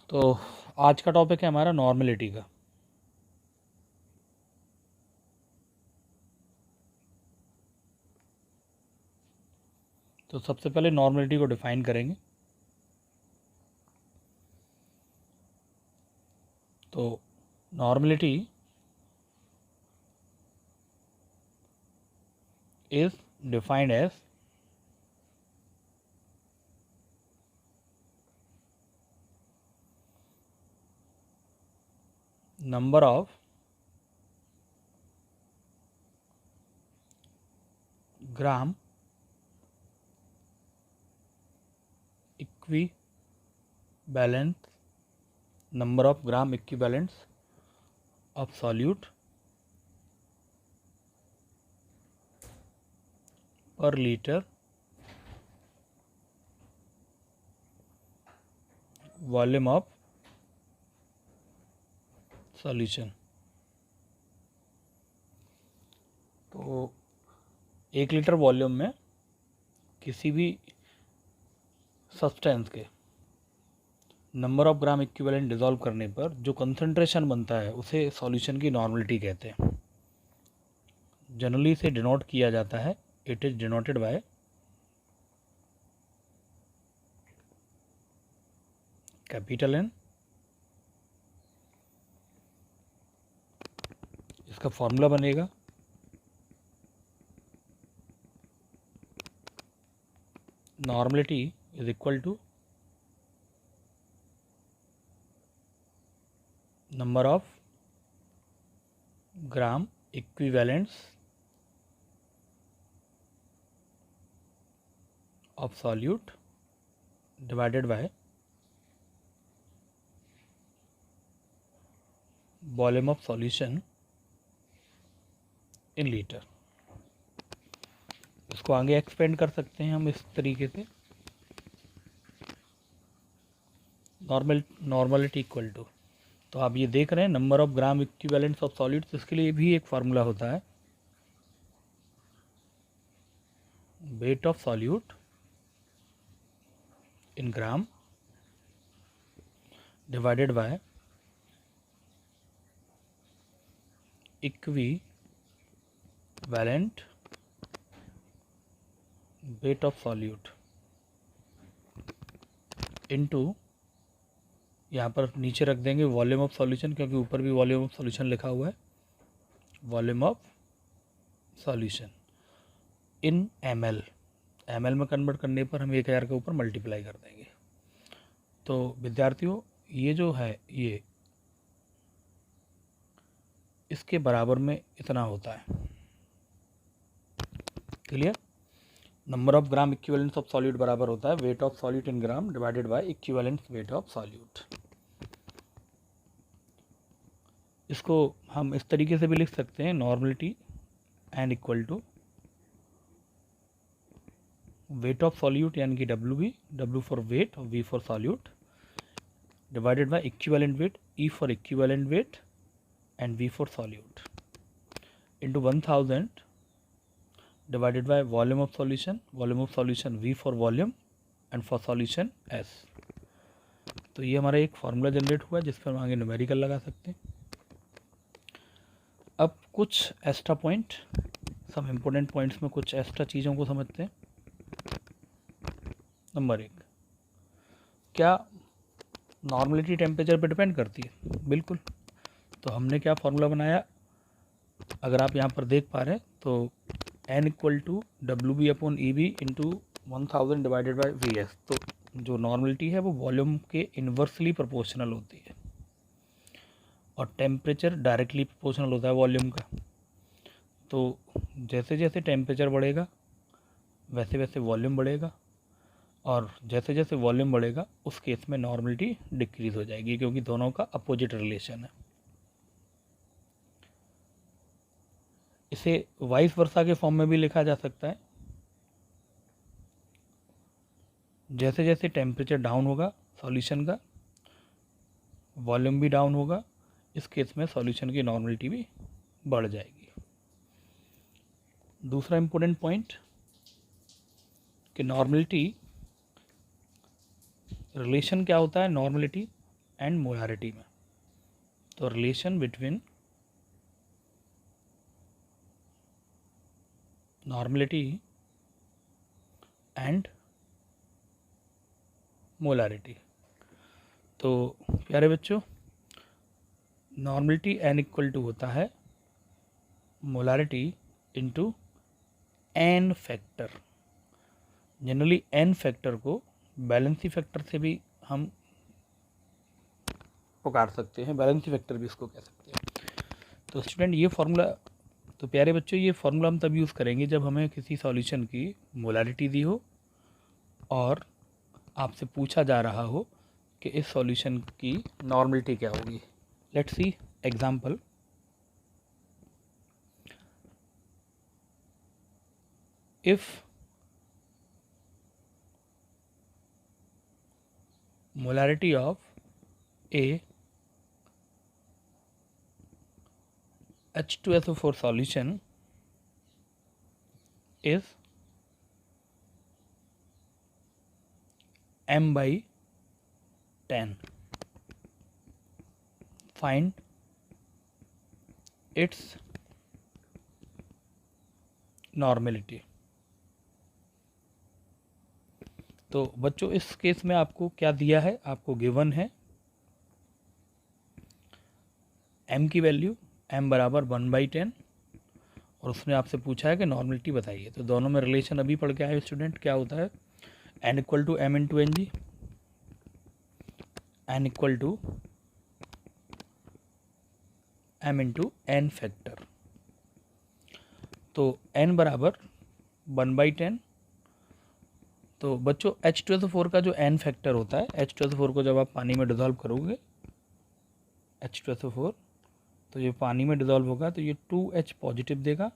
तो आज का टॉपिक है हमारा नॉर्मलिटी का। तो सबसे पहले नॉर्मलिटी को डिफाइन करेंगे। तो normality is defined as number of gram equivalent equivalents of solute per liter volume of solution. तो 1 लीटर वॉल्यूम में किसी भी सब्सटेंस के number of gram equivalent dissolve करने पर जो कंसंट्रेशन बनता है उसे सॉल्यूशन की नॉर्मलिटी कहते हैं। जनरली इसे डिनोट किया जाता है, it is denoted by capital N। इसका फॉर्मूला बनेगा normality is equal to number of gram equivalents of solute divided by volume of solution in litre. इसको आगे एक्सपेंड कर सकते हैं हम इस तरीके से, नॉर्मलिटी इक्वल टू, तो आप ये देख रहे हैं number of gram equivalents of solids, इसके लिए भी एक फार्मूला होता है weight of solute in gram divided by equivalent weight of solute into, यहाँ पर नीचे रख देंगे वॉल्यूम ऑफ सॉल्यूशन, क्योंकि ऊपर भी वॉल्यूम ऑफ सॉल्यूशन लिखा हुआ है, volume of solution in ml। ml में कन्वर्ट करने पर हम 1000 के ऊपर मल्टीप्लाई कर देंगे। तो विद्यार्थियों ये जो है ये इसके बराबर में इतना होता है। Clear? Number of gram equivalents of solute बराबर होता है weight of solute in gram divided by equivalent weight of solute. इसको हम इस तरीके से भी लिख सकते हैं normality and equal to weight of solute यानी कि W फॉर वेट और V for solute divided by equivalent weight, E for equivalent weight and V for solute into 1000 divided by volume of solution V for volume and for solution S। तो ये हमारा एक formula generate हुआ है जिस पर हम आगे न्यूमेरिकल लगा सकते हैं। अब कुछ extra point, some important points में कुछ एक्स्ट्रा चीज़ों को समझते हैं। नंबर 1, क्या नॉर्मलिटी टेम्परेचर पर डिपेंड करती है? बिल्कुल। तो हमने क्या फार्मूला बनाया, अगर आप यहाँ पर देख पा रहे हैं तो N equal to WB upon EB into 1000 divided by VS। तो जो नॉर्मलिटी है वो वॉल्यूम के इन्वर्सली प्रोपोर्शनल होती है और टेम्परेचर डायरेक्टली प्रोपोर्शनल होता है वॉल्यूम का। तो जैसे जैसे टेम्परेचर बढ़ेगा वैसे वैसे वॉल्यूम बढ़ेगा, और जैसे जैसे वॉल्यूम बढ़ेगा उस केस में नॉर्मलिटी डिक्रीज़ हो जाएगी, क्योंकि दोनों का अपोजिट रिलेशन है। इसे वाइस वर्सा के फॉर्म में भी लिखा जा सकता है, जैसे जैसे टेम्परेचर डाउन होगा सॉल्यूशन का वॉल्यूम भी डाउन होगा, इस केस में सॉल्यूशन की नॉर्मलिटी भी बढ़ जाएगी। दूसरा इम्पोर्टेंट पॉइंट कि नॉर्मलिटी रिलेशन क्या होता है, नॉर्मलिटी एंड मोलारिटी में। तो relation between normality and molarity. तो प्यारे बच्चों, नॉर्मलिटी n इक्वल टू होता है molarity into n factor. Generally n factor को बैलेंसी फैक्टर से भी हम पुकार सकते हैं, बैलेंसी फैक्टर भी इसको कह सकते हैं। तो स्टूडेंट ये फॉर्मूला, तो प्यारे बच्चों ये फॉर्मूला हम तब यूज़ करेंगे जब हमें किसी सॉल्यूशन की मोलारिटी दी हो और आपसे पूछा जा रहा हो कि इस सॉल्यूशन की नॉर्मलिटी क्या होगी। Let's see example. If molarity of a H2SO4 solution is m by 10, find its normality. तो बच्चों इस केस में आपको क्या दिया है, आपको गिवन है m की वैल्यू m बराबर 1/10 और उसने आपसे पूछा है कि नॉर्मेलिटी बताइए। तो दोनों में रिलेशन अभी पढ़ के आए स्टूडेंट, क्या होता है n equal to m into N G, n equal to m into N factor. तो n बराबर 1/10। तो बच्चों H2SO4 का जो n फैक्टर होता है, H2SO4 को जब आप पानी में डिज़ोल्व करोगे H2SO4, तो ये पानी में डिज़ोल्व होगा तो ये 2H पॉजिटिव देगा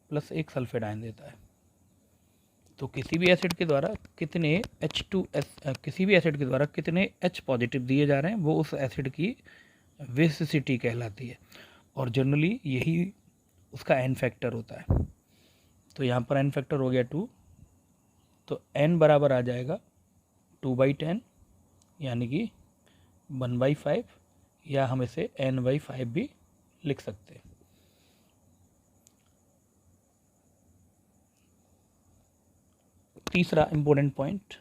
प्लस एक सल्फेट आयन देता है। तो किसी भी एसिड के द्वारा कितने किसी भी एसिड के द्वारा कितने H पॉजिटिव दिए जा रहे हैं वो उस एसिड की बेसिसिटी कहलाती है और जनरली यही उसका n फैक्टर होता है। तो यहाँ पर n फैक्टर हो गया 2, तो n बराबर आ जाएगा 2/10 यानी कि 1/5 या हम इसे n/5 भी लिख सकते हैं। तीसरा important point,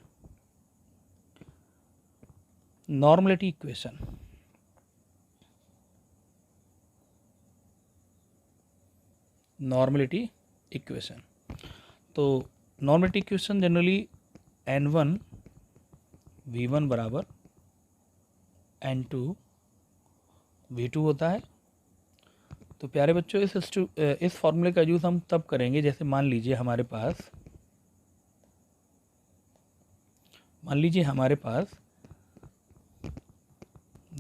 normality equation. Normality equation, तो normality equation generally n1 v1 बराबर n2 v2 होता है। तो प्यारे बच्चों इस फॉर्मूले का यूज़ हम तब करेंगे जैसे मान लीजिए हमारे पास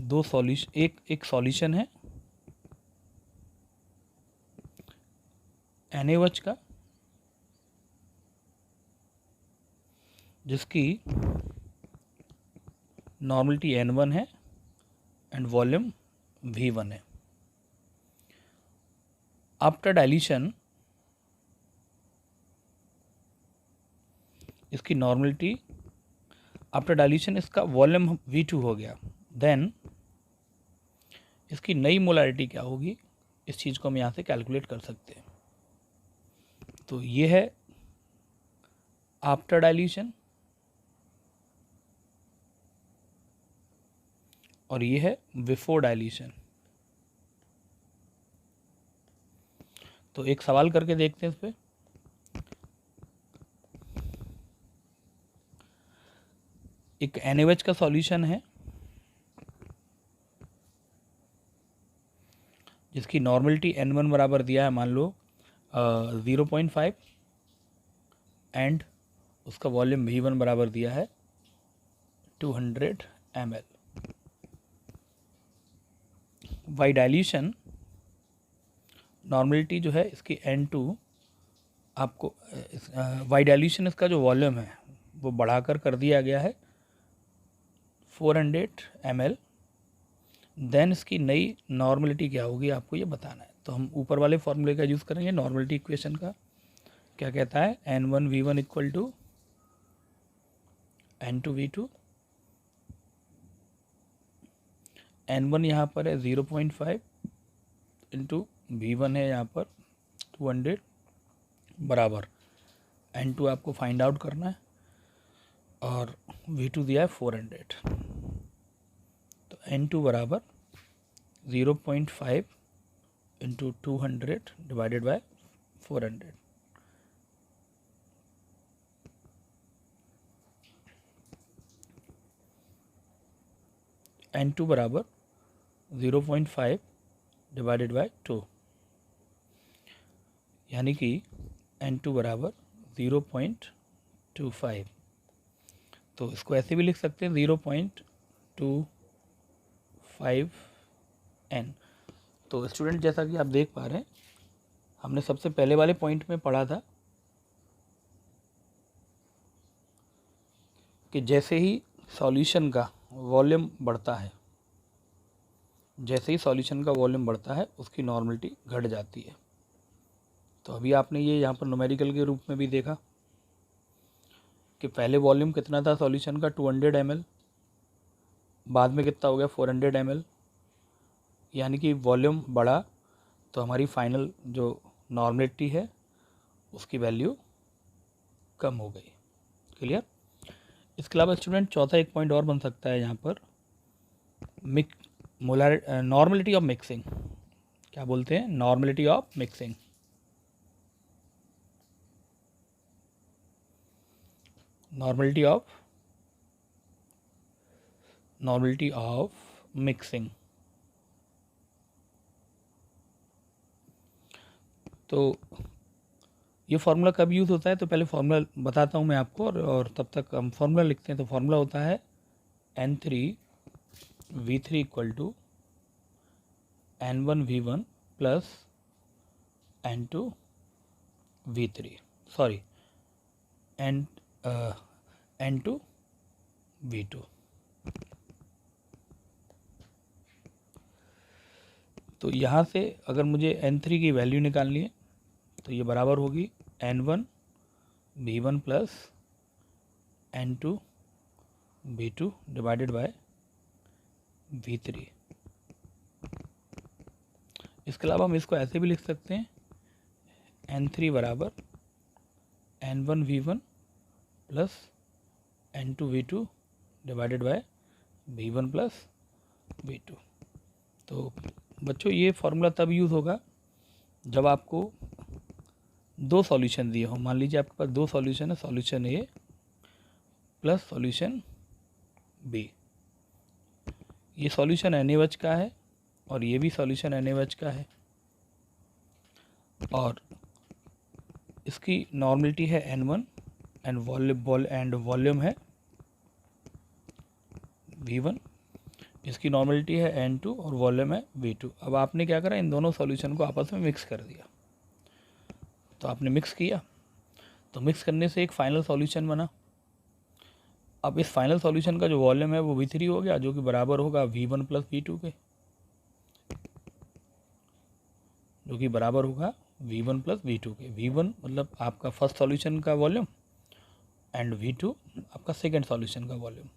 दो सॉल्यूशन, एक सॉल्यूशन है NaOH का जिसकी नॉर्मलिटी n1 है एंड वॉल्यूम v1 है। आफ्टर डाइल्यूशन इसकी नॉर्मलिटी, आफ्टर डाइल्यूशन इसका वॉल्यूम v2 हो गया, देन इसकी नई मोलारिटी क्या होगी, इस चीज़ को हम यहाँ से कैलकुलेट कर सकते हैं। तो ये है आफ्टर डाइल्यूशन और ये है बिफोर डाइल्यूशन। तो एक सवाल करके देखते हैं इस पे। एक NaOH का सॉल्यूशन है जिसकी नॉर्मलिटी n1 बराबर दिया है मान लो 0.5 एंड उसका वॉल्यूम v1 बराबर दिया है 200 ml। बाई डाइल्यूशन नॉर्मलिटी जो है इसकी n2 आपको बाई डाइल्यूशन इसका जो वॉल्यूम है वो बढ़ाकर कर दिया गया है 400 ml। देन इसकी नई नॉर्मलिटी क्या होगी आपको ये बताना है। तो हम ऊपर वाले फॉर्मूले का यूज़ करेंगे नॉर्मलिटी इक्वेशन का। क्या कहता है n1 v1 equal to n2 v2 N1 यहाँ पर है 0.5 इंटू V1 है यहाँ पर 200 बराबर N2 आपको फाइंड आउट करना है और V2 दिया है 400। तो N2 बराबर 0.5 इंटू 200 डिवाइडेड बाय 400। N2 बराबर 0.5 डिवाइडेड बाय 2, यानी कि N2 बराबर 0.25। तो इसको ऐसे भी लिख सकते हैं 0.25N। तो स्टूडेंट जैसा कि आप देख पा रहे हैं, हमने सबसे पहले वाले पॉइंट में पढ़ा था कि जैसे ही सॉल्यूशन का वॉल्यूम बढ़ता है, जैसे ही सॉल्यूशन का वॉल्यूम बढ़ता है उसकी नॉर्मलिटी घट जाती है। तो अभी आपने ये यहाँ पर न्यूमेरिकल के रूप में भी देखा कि पहले वॉल्यूम कितना था सॉल्यूशन का 200 ml, बाद में कितना हो गया 400 ml, यानी कि वॉल्यूम बढ़ा तो हमारी फाइनल जो नॉर्मलिटी है उसकी वैल्यू कम हो गई। क्लियर? इसके अलावा स्टूडेंट चौथा एक पॉइंट और बन सकता है यहाँ पर, नॉर्मलिटी ऑफ मिक्सिंग। क्या बोलते हैं? Normality of mixing. Normality of mixing. तो ये फार्मूला कब यूज़ होता है? तो पहले फार्मूला बताता हूँ मैं आपको और तब तक हम फार्मूला लिखते हैं। तो फार्मूला होता है N3V3 equal to N1V1 plus N2V3, sorry N2V2। तो यहाँ से अगर मुझे N3 की वैल्यू निकालनी है तो ये बराबर होगी N1V1 plus N2V2 divided by V3। इसके अलावा हम इसको ऐसे भी लिख सकते हैं N3 बराबर N1V1 plus N2V2 divided by V1 plus V2। तो बच्चों ये फार्मूला तब यूज़ होगा जब आपको दो सॉल्यूशन दिए हो। मान लीजिए आपके पास दो सॉल्यूशन है, सॉल्यूशन ए प्लस सॉल्यूशन बी। ये सॉल्यूशन NaOH का है और ये भी सॉल्यूशन NaOH का है और इसकी नॉर्मलिटी है N1 एंड वॉल्यूम है V1। इसकी नॉर्मलिटी है N2 और वॉल्यूम है V2। अब आपने क्या करा, इन दोनों सॉल्यूशन को आपस में मिक्स कर दिया। तो आपने मिक्स किया, तो मिक्स करने से एक फाइनल सॉल्यूशन बना। अब इस फाइनल सॉल्यूशन का जो वॉल्यूम है वो V3 हो गया, जो कि बराबर होगा V1 प्लस V2 के, जो कि बराबर होगा V1 प्लस V2 के। V1 मतलब आपका फर्स्ट सॉल्यूशन का वॉल्यूम एंड V2 आपका सेकेंड सॉल्यूशन का वॉल्यूम।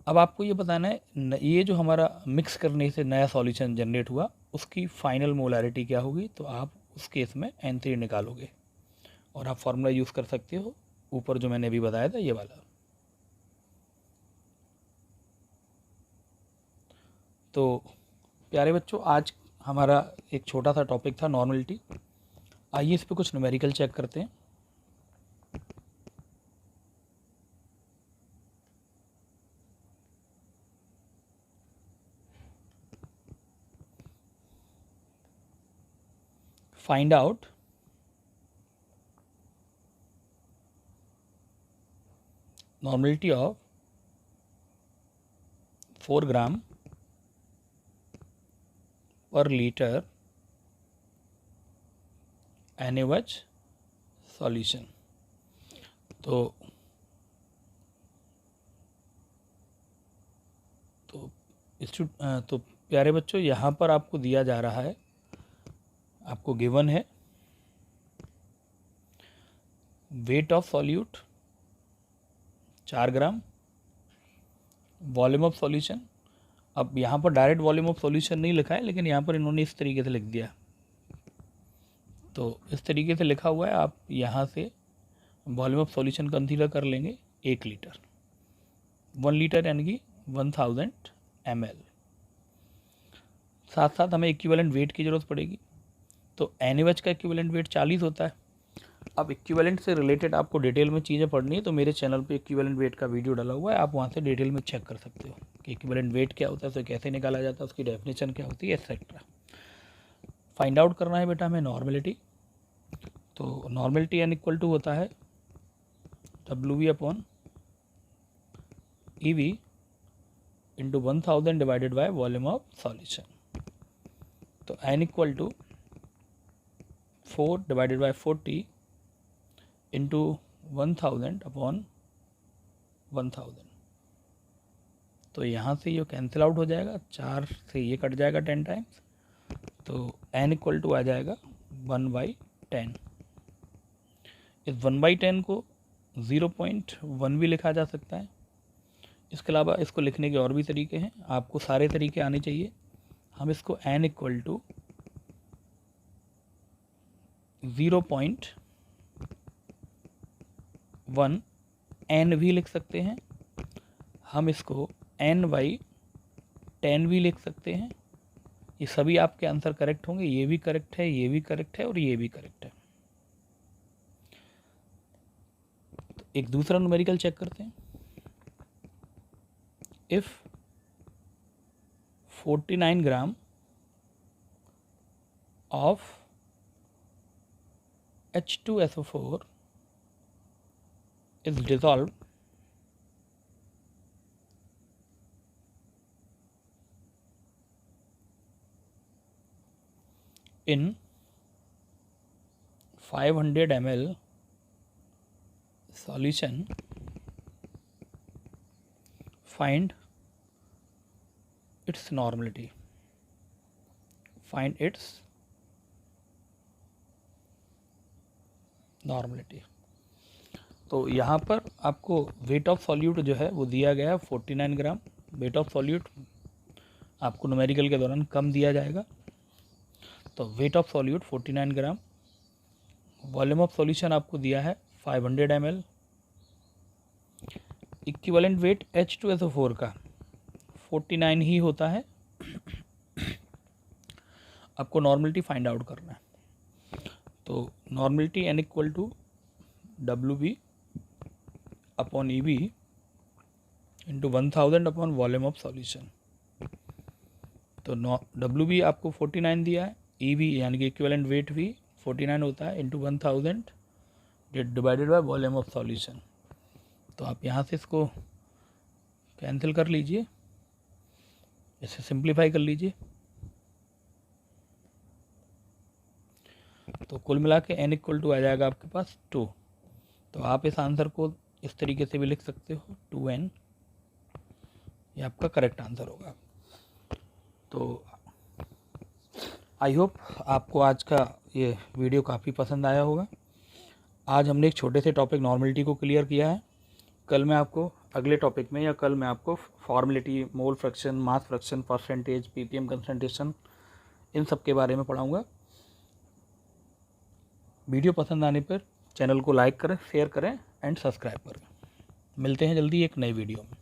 अब आपको ये बताना है ये जो हमारा मिक्स करने से नया सॉल्यूशन जनरेट हुआ उसकी फाइनल मोलारिटी क्या होगी। तो आप उस केस में N3 निकालोगे और आप फार्मूला यूज़ कर सकते हो ऊपर जो मैंने अभी बताया था ये वाला। तो प्यारे बच्चों, आज हमारा एक छोटा सा टॉपिक था नॉर्मलिटी। आइए इस पे कुछ न्यूमेरिकल चेक करते हैं। फाइंड आउट नॉर्मलिटी ऑफ 4 ग्राम पर लीटर NaOH सॉल्यूशन। तो प्यारे बच्चों, यहाँ पर आपको दिया जा रहा है, आपको गिवन है weight of solute 4 gram, volume of solution अब यहाँ पर डायरेक्ट वॉल्यूम ऑफ सॉल्यूशन नहीं लिखा है, लेकिन यहाँ पर इन्होंने इस तरीके से लिख दिया। तो इस तरीके से लिखा हुआ है, आप यहाँ से वॉल्यूम ऑफ सॉल्यूशन कंसीडर कर लेंगे 1 लीटर। 1 लीटर यानी कि 1000 ml। साथ साथ हमें इक्विवेलेंट वेट की ज़रूरत पड़ेगी। तो NaOH का इक्विवेलेंट वेट 40 होता है। अब इक्विवेलेंट से रिलेटेड आपको डिटेल में चीज़ें पढ़नी है तो मेरे चैनल पे इक्विवेलेंट वेट का वीडियो डाला हुआ है, आप वहाँ से डिटेल में चेक कर सकते हो कि इक्विवेलेंट वेट क्या होता है, उसे कैसे निकाला जाता है, उसकी डेफिनेशन क्या होती है, एक्सेट्रा। फाइंड आउट करना है बेटा हमें नॉर्मेलिटी। तो नॉर्मेलिटी n इक्वल टू होता है WV upon EV into 1000 divided by volume of solution. तो n equal to 4 divided by 40 into 1000 upon 1000। तो यहाँ से ये कैंसिल आउट हो जाएगा, 4 से ये कट जाएगा 10 टाइम्स। तो n इक्वल टू आ जाएगा 1/10। इस 1/10 को 0.1 भी लिखा जा सकता है। इसके अलावा इसको लिखने के और भी तरीके हैं, आपको सारे तरीके आने चाहिए। हम इसको n इक्वल टू 0.1 n भी लिख सकते हैं। हम इसको n/10 भी लिख सकते हैं। ये सभी आपके आंसर करेक्ट होंगे। ये भी करेक्ट है, ये भी करेक्ट है और ये भी करेक्ट है। तो एक दूसरा न्यूमेरिकल चेक करते हैं। If 49 gram of H2SO4 is dissolved in 500 ml solution, find its normality. Find its normality. तो यहाँ पर आपको वेट ऑफ सॉल्यूट जो है वो दिया गया है 49 ग्राम। वेट ऑफ सॉल्यूट आपको न्यूमेरिकल के दौरान कम दिया जाएगा। तो wait of solute 49 gram, volume of solution आपको दिया है 500 ml। इक्विवेलेंट वेट H2SO4 का 49 ही होता है। आपको नॉर्मलिटी फाइंड आउट करना है। तो normality n equal to WV upon EV into 1000 upon volume of solution. तो WV आपको 49 दिया है, EV यानी कि इक्विवेलेंट वेट भी 49 होता है into 1000 divided by volume of solution. तो आप यहाँ से इसको कैंसिल कर लीजिए, इसे सिंप्लीफाई कर लीजिए। तो कुल मिला के n इक्वल टू आ जाएगा आपके पास 2। तो आप इस आंसर को इस तरीके से भी लिख सकते हो 2n, ये आपका करेक्ट आंसर होगा। तो आई होप आपको आज का ये वीडियो काफ़ी पसंद आया होगा। आज हमने एक छोटे से टॉपिक नॉर्मलिटी को क्लियर किया है। कल मैं आपको अगले टॉपिक में, या कल मैं आपको formality, mole fraction, mass fraction, percentage, ppm concentration, इन सब के बारे में पढ़ाऊँगा। वीडियो पसंद आने पर चैनल को लाइक करें, शेयर करें एंड सब्सक्राइब करें। मिलते हैं जल्दी एक नई वीडियो में।